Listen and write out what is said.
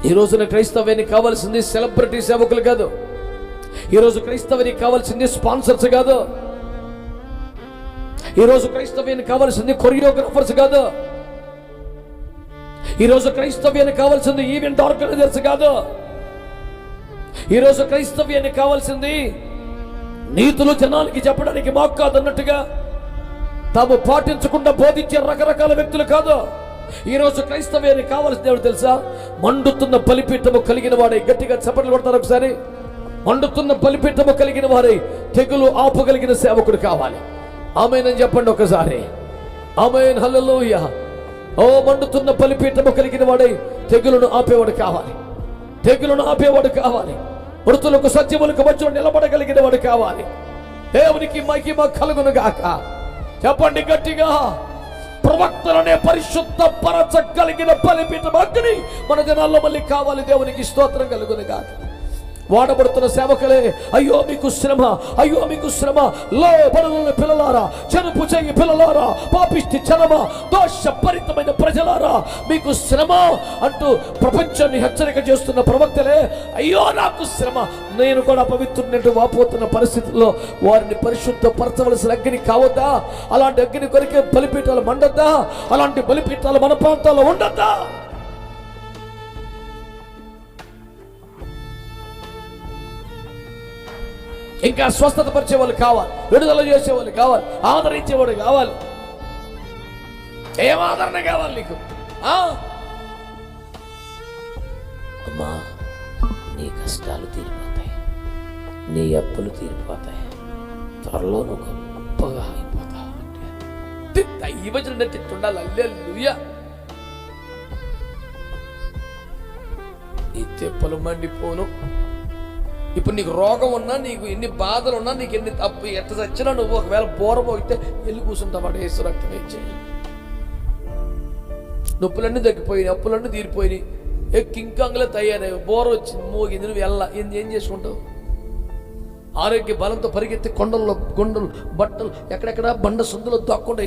ఈ రోజున క్రైస్తవ్యానికి కావాల్సింది సెలబ్రిటీ సేవకులు కాదు. ఈరోజు క్రైస్తవ్యానికి కావాల్సింది స్పాన్సర్స్ కాదు. ఈరోజు క్రైస్తవ్యానికి కావాల్సింది కొరియోగ్రాఫర్స్ కాదు. ఈరోజు క్రైస్తవ్యానికి కావాల్సింది ఈవెంట్ ఆర్గనైజర్స్ కాదు. ఈరోజు క్రైస్తవ్యానికి కావాల్సింది నీతులు జనానికి చెప్పడానికి మాకు కాదన్నట్టుగా తాము పాటించకుండా బోధించే రకరకాల వ్యక్తులు కాదు. ఈరోజు క్రైస్తవ్యానికి కావాల్సింది ఎవరు తెలుసా? మండుతున్న బలిపీఠము కలిగిన వాడే. గట్టిగా చప్పట్లు కొడతారు ఒకసారి. మండుతున్న బలిపీఠము కలిగిన వారే, తెగులు ఆపగలిగిన సేవకుడు కావాలి. ఆమేన్ అని చెప్పండి ఒకసారి. ఆమేన్, హల్లెలూయా. ఓ మండుతున్న బలిపీఠము కలిగిన వాడే, తెగులును ఆపేవాడు కావాలి. తెగులును ఆపేవాడు కావాలి. మృతులకు సత్యములకు మధ్యలో నిలబడగలిగిన వాడు కావాలి. దేవునికి మహిమ కలుగును గాక. చెప్పండి గట్టిగా. ప్రవక్తలనే పరిశుద్ధ పరచగలిగిన బలిపీఠం అగ్ని మన జనాల్లో మళ్ళీ కావాలి. దేవునికి స్తోత్రం కలుగును గాక. వాడబడుతున్న సేవకులే, అయ్యో మీకు శ్రమ, అయ్యో మీకు శ్రమ, లోబడని పిల్లలారా, చెరుపు చెయ్యి పిల్లలారా, పాపిష్టి జనమ, దోషభరితమైన ప్రజలారా, మీకు శ్రమ అంటూ ప్రపంచాన్ని హెచ్చరిక చేస్తున్న ప్రవక్తలే, అయ్యో నాకు శ్రమ, నేను కూడా పవిత్రుడినట్టు వాపోతున్న పరిస్థితుల్లో వారిని పరిశుద్ధపరచవలసిన అగ్ని కావద్దా? అలాంటి అగ్ని కొరికే బలిపీఠాలు మండద్దా? అలాంటి బలిపీఠాలు మన ప్రాంతాల్లో ఉండద్దా? ఇంకా స్వస్థత పరిచే వాళ్ళు కావాలి, విడుదల చేసేవాళ్ళు కావాలి, ఆదరించేవాడు కావాలి. ఏం ఆదరణ కావాలి నీకు? అమ్మా, నీ కష్టాలు తీరిపోతాయి, నీ అప్పులు తీరిపోతాయి, త్వరలో నువ్వు గొప్పగా అయిపోతావు అంటే దైవజనుడు తిట్టుండాలి. హల్లెలూయా. ఈ తెప్పలు మండిపోను. ఇప్పుడు నీకు రోగం ఉన్నా, నీకు ఎన్ని బాధలు ఉన్నా, నీకు ఎన్ని తప్పు ఎట్ట చచ్చినా నువ్వు ఒకవేళ బోరపోతే వెళ్ళి కూర్చుంటావాడు. యేసు రక్తం ఇచ్చి నొప్పులన్నీ తగ్గిపోయినాయి, అప్పులన్నీ తీరిపోయినాయి, కింకంగులే తయారయ్యావు, బోర వచ్చింది, మోగింది, నువ్వు వెళ్ళా ఏం చేసుకుంటావు? ఆరోగ్య బలంతో పరిగెత్తి కొండల్లో గుండలు బట్టలు ఎక్కడెక్కడ బండ సందులో దాక్కుండా